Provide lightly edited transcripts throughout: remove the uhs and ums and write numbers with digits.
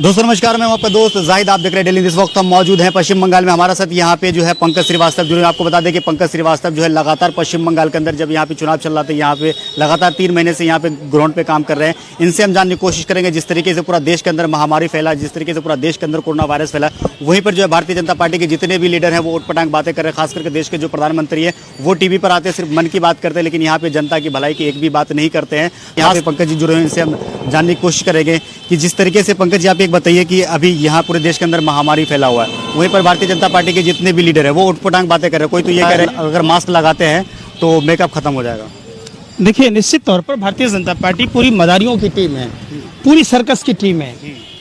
दोस्तों नमस्कार, मैं हूं आपका दोस्त जाहिद, आप देख रहे हैं डेली। इस वक्त हम मौजूद हैं पश्चिम बंगाल में। हमारा साथ यहाँ पे जो है पंकज श्रीवास्तव जुड़े। आपको बता दें कि पंकज श्रीवास्तव जो है लगातार पश्चिम बंगाल के अंदर जब यहाँ पे चुनाव चल रहा था, यहाँ पे लगातार 3 महीने से यहाँ पे ग्राउंड पे काम कर रहे हैं। इनसे हम जानने की कोशिश करेंगे जिस तरीके से पूरा देश के अंदर महामारी फैला, जिस तरीके से पूरा देश के अंदर कोरोना वायरस फैला, वहीं पर जो है भारतीय जनता पार्टी के जितने भी लीडर हैं वो उटपटांग बातें कर रहे हैं। खास करके देश के जो प्रधानमंत्री है वो टीवी पर आते हैं, सिर्फ मन की बात करते हैं, लेकिन यहाँ पे जनता की भलाई की एक भी बात नहीं करते हैं। यहाँ पे पंकज जी जुड़े हैं, इनसे हम जानने की कोशिश करेंगे कि जिस तरीके से पंकज जी आप एक बताइए कि अभी यहाँ पूरे देश के अंदर महामारी फैला हुआ है, वहीं पर भारतीय जनता पार्टी के जितने भी लीडर हैं वो उटपटांग बातें कर रहे हैं। कोई तो ये कह रहे हैं अगर मास्क लगाते हैं तो मेकअप खत्म हो जाएगा। देखिए, निश्चित तौर पर भारतीय जनता पार्टी पूरी मदारियों की टीम है, पूरी सर्कस की टीम है।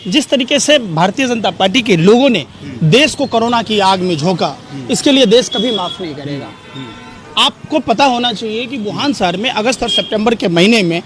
जिस तरीके से भारतीय जनता पार्टी के लोगों ने देश को कोरोना की आग में झोंका, इसके लिए देश कभी माफ नहीं करेगा। आपको पता होना चाहिए कि वुहान शहर में अगस्त और सितंबर के महीने में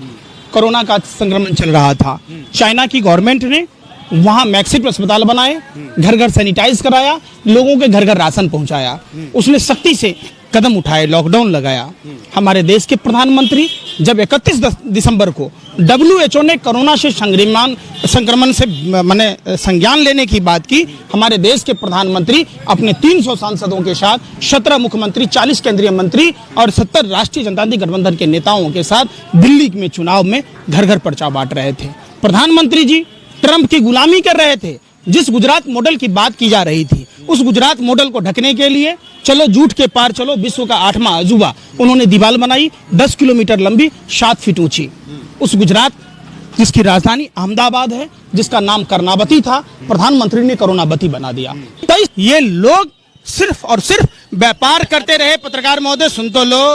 कोरोना का संक्रमण चल रहा था। चाइना की गवर्नमेंट ने वहां मैक्सिट अस्पताल बनाए, घर घर सैनिटाइज कराया, लोगों के घर घर राशन पहुंचाया, उसने सख्ती से कदम उठाए, लॉकडाउन लगाया। हमारे देश के प्रधानमंत्री जब 31 दिसंबर को WHO ने कोरोना से संक्रमण से माने संज्ञान लेने की बात की, हमारे देश के प्रधानमंत्री अपने 300 सांसदों के साथ 17 मुख्यमंत्री, 40 केंद्रीय मंत्री और 70 राष्ट्रीय जनतांत्रिक गठबंधन के नेताओं के साथ दिल्ली में चुनाव में घर घर पर्चा बांट रहे थे। प्रधानमंत्री जी ट्रंप की गुलामी कर रहे थे। जिस गुजरात मॉडल की बात की जा रही थी, उस गुजरात मॉडल को ढकने के लिए चलो झूठ के पार चलो, विश्व का 8वां अजूबा, उन्होंने दीवार बनाई 10 किलोमीटर लंबी, 7 फीट ऊंची। उस गुजरात जिसकी राजधानी अहमदाबाद है, जिसका नाम कर्नावती था, प्रधानमंत्री ने करोनावती बना दिया। तो ये लोग सिर्फ और सिर्फ व्यापार करते रहे। पत्रकार महोदय सुन तो लो,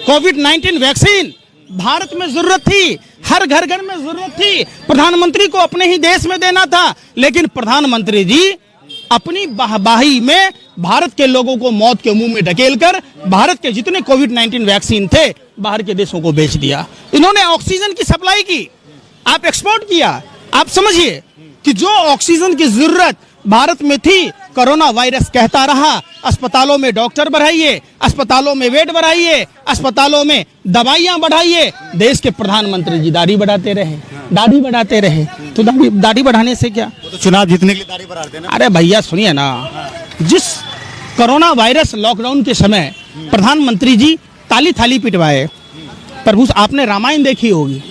कोविड-19 वैक्सीन भारत में जरूरत थी, हर घर घर में जरूरत थी, प्रधानमंत्री को अपने ही देश में देना था, लेकिन प्रधानमंत्री जी अपनी वाहवाही में भारत के लोगों को मौत के मुंह में ढकेलकर भारत के जितने कोविड-19 वैक्सीन थे बाहर के देशों को बेच दिया। इन्होंने ऑक्सीजन की सप्लाई की, आप एक्सपोर्ट किया। आप समझिए कि जो ऑक्सीजन की जरूरत भारत में थी, कोरोना वायरस कहता रहा अस्पतालों में डॉक्टर बढ़ाइए, अस्पतालों में बेड बढ़ाइए, अस्पतालों में दवाइयां बढ़ाइए। देश के प्रधानमंत्री जी दाढ़ी बढ़ाते रहे, दाढ़ी बढ़ाते रहे। तो दाढ़ी बढ़ाने से क्या, तो चुनाव जीतने के लिए दाढ़ी बढ़ाते हैं ना। अरे भैया सुनिए ना, जिस कोरोना वायरस लॉकडाउन के समय प्रधानमंत्री जी ताली थाली पिटवाए, प्रभु आपने रामायण देखी होगी,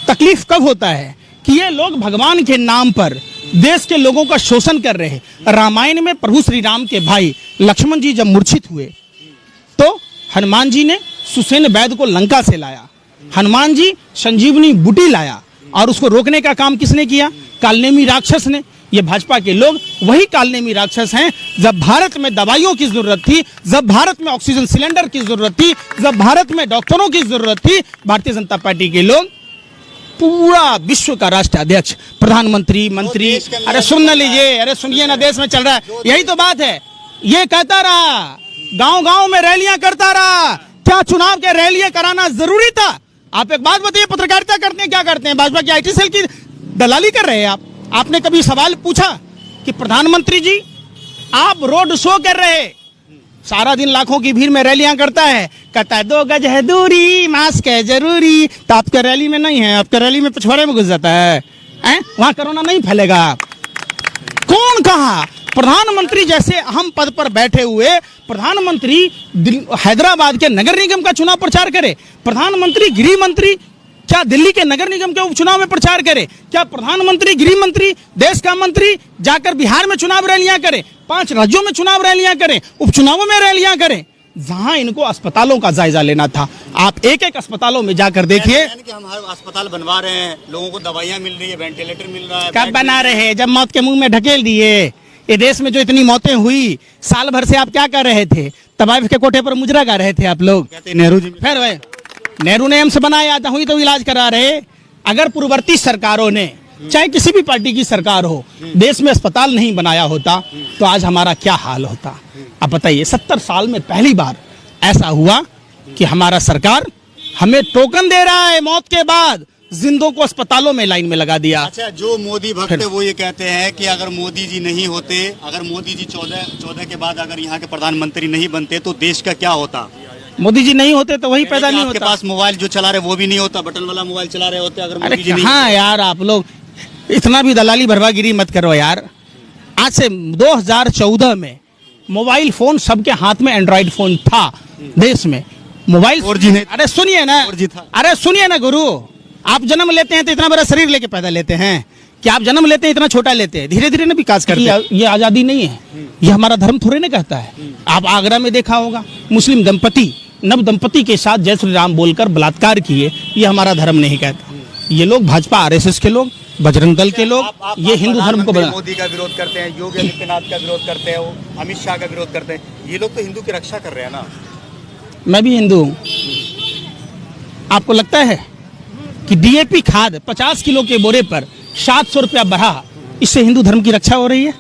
तकलीफ कब होता है कि ये लोग भगवान के नाम पर देश के लोगों का शोषण कर रहे हैं। रामायण में प्रभु श्री राम के भाई लक्ष्मण जी जब मूर्छित हुए तो हनुमान जी ने सुसेन वैद्य को लंका से लाया, हनुमान जी संजीवनी बूटी लाया, और उसको रोकने का काम किसने किया? कालनेमी राक्षस ने। ये भाजपा के लोग वही कालनेमी राक्षस हैं। जब भारत में दवाइयों की जरूरत थी, जब भारत में ऑक्सीजन सिलेंडर की जरूरत थी, जब भारत में डॉक्टरों की जरूरत थी, भारतीय जनता पार्टी के लोग पूरा विश्व का राष्ट्र अध्यक्ष, प्रधानमंत्री, मंत्री, अरे सुन लीजिए, अरे सुनिए ना, देश में चल रहा है, यही तो बात है। ये कहता रहा, गांव गांव में रैलियां करता रहा, क्या चुनाव के रैलियां कराना जरूरी था? आप एक बात बताइए, पत्रकारिता करते हैं, क्या करते हैं? भाजपा की IT सेल की दलाली कर रहे हैं आप। आपने कभी सवाल पूछा कि प्रधानमंत्री जी आप रोड शो कर रहे, सारा दिन लाखों की भीड़ में रैलियां करता है, कहता है 2 गज है दूरी, मास्क है जरूरी, तो आपके रैली में नहीं है, आपके रैली में पिछवाड़े में घुस जाता है, वहां कोरोना नहीं फैलेगा। कौन कहा? प्रधानमंत्री जैसे अहम पद पर बैठे हुए प्रधानमंत्री हैदराबाद के नगर निगम का चुनाव प्रचार करे? प्रधानमंत्री गृह मंत्री क्या दिल्ली के नगर निगम के उपचुनाव में प्रचार करे? क्या प्रधानमंत्री गृह मंत्री, देश का मंत्री जाकर बिहार में चुनाव रैलियां करे, 5 राज्यों में चुनाव रैलियां करें, उपचुनावों में रैलियां करें? जहां इनको अस्पतालों का जायजा लेना था, आप एक एक अस्पतालों में जाकर देखिए। हम हर अस्पताल बनवा रहे हैं, लोगों को दवाइयां मिल रही है, वेंटिलेटर मिल रहा है। कब बना रहे? जब मौत के मुंह में ढकेल दिए। ये देश में जो इतनी मौतें हुई, साल भर से आप क्या कर रहे थे? तवायफ के कोठे पर मुजरा गा रहे थे आप लोग। नेहरू जी फिर नेहरू ने एम्स बनाया था, हुई तो इलाज करा रहे। अगर पूर्ववर्ती सरकारों ने चाहे किसी भी पार्टी की सरकार हो, देश में अस्पताल नहीं बनाया होता तो आज हमारा क्या हाल होता। अब बताइए, 70 साल में पहली बार ऐसा हुआ कि हमारा सरकार हमें टोकन दे रहा है मौत के बाद, जिंदों को अस्पतालों में लाइन में लगा दिया। अच्छा, जो मोदी भक्त है वो ये कहते हैं कि अगर मोदी जी नहीं होते, अगर मोदी जी 14 के बाद अगर यहाँ के प्रधानमंत्री नहीं बनते तो देश का क्या होता। मोदी जी नहीं होते तो वही पैदा नहीं आपके होता। पास मोबाइल जो चला रहे वो भी नहीं होता, बटन वाला मोबाइल चला रहे होते अगर अरे मोदी जी नहीं कहाँ यार, आप लोग इतना भी दलाली भरवागिरी मत करो यार। आज से 2014 में मोबाइल फोन सबके हाथ में एंड्रॉइड फोन था देश में। मोबाइल 4G नहीं, अरे सुनिए ना, 4G था। अरे सुनिए ना गुरु, आप जन्म लेते हैं तो इतना बड़ा शरीर लेके पैदा लेते हैं कि आप जन्म लेते हैं इतना छोटा लेते हैं, धीरे धीरे ना विकास करते हैं। ये आजादी नहीं है, ये हमारा धर्म थोड़े ना कहता है। आप आगरा में देखा होगा, मुस्लिम दंपति नव दंपति के साथ जय श्री राम बोलकर बलात्कार किए, ये हमारा धर्म नहीं कहता। ये लोग भाजपा आरएसएस के लोग, बजरंग दल के लोग, ये हिंदू धर्म को बना। मोदी का विरोध करते हैं, योगी आदित्यनाथ का विरोध करते हैं, वो अमित शाह का विरोध करते हैं, ये लोग तो हिंदू की रक्षा कर रहे हैं ना। मैं भी हिंदू हूँ। आपको लगता है कि डीएपी खाद 50 किलो के बोरे पर 700 रुपया बढ़ा, इससे हिंदू धर्म की रक्षा हो रही है?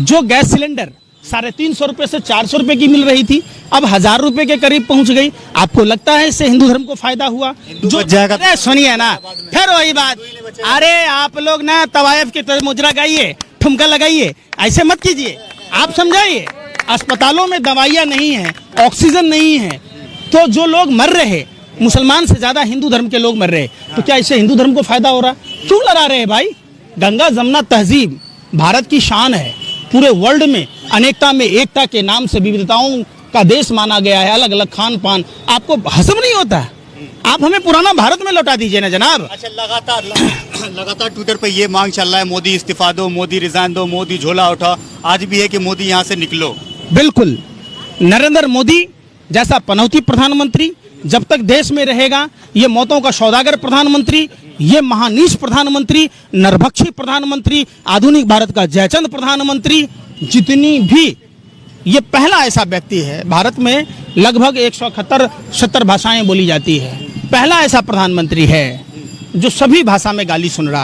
जो गैस सिलेंडर 350 रुपए से 400 रुपए की मिल रही थी, अब 1000 रुपए के करीब पहुंच गई, आपको लगता है इससे हिंदू धर्म को फायदा हुआ? जो अरे सुनिए ना, फिर वही बात, अरे आप लोग ना तवायफ की तरह मुजरा गाइए, ठुमका लगाइए, ऐसे मत कीजिए। आप समझाइए, अस्पतालों में दवाइयां नहीं है, ऑक्सीजन नहीं है, तो जो लोग मर रहे, मुसलमान से ज्यादा हिंदू धर्म के लोग मर रहे, तो क्या इससे हिंदू धर्म को फायदा हो रहा? क्यों लड़ा रहे भाई? गंगा जमुना तहजीब भारत की शान है, पूरे वर्ल्ड में अनेकता में एकता के नाम से विविधताओं का देश माना गया है, अलग अलग खान पान। आपको हजम नहीं होता है? आप हमें पुराना भारत में लौटा दीजिए ना जनाब। अच्छा, लगातार ट्विटर पे ये मांग चल रहा है, मोदी इस्तीफा दो, मोदी रिजाइन दो, मोदी झोला उठा, आज भी है कि मोदी यहाँ से निकलो। बिल्कुल, नरेंद्र मोदी जैसा पनौती प्रधानमंत्री जब तक देश में रहेगा, ये मौतों का सौदागर प्रधानमंत्री, ये महानीच प्रधानमंत्री, नरभक्षी प्रधानमंत्री, आधुनिक भारत का जयचंद प्रधानमंत्री, जितनी भी, ये पहला ऐसा व्यक्ति है, भारत में लगभग 170 भाषाएं बोली जाती है, पहला ऐसा प्रधानमंत्री है जो सभी भाषा में गाली सुन रहा है।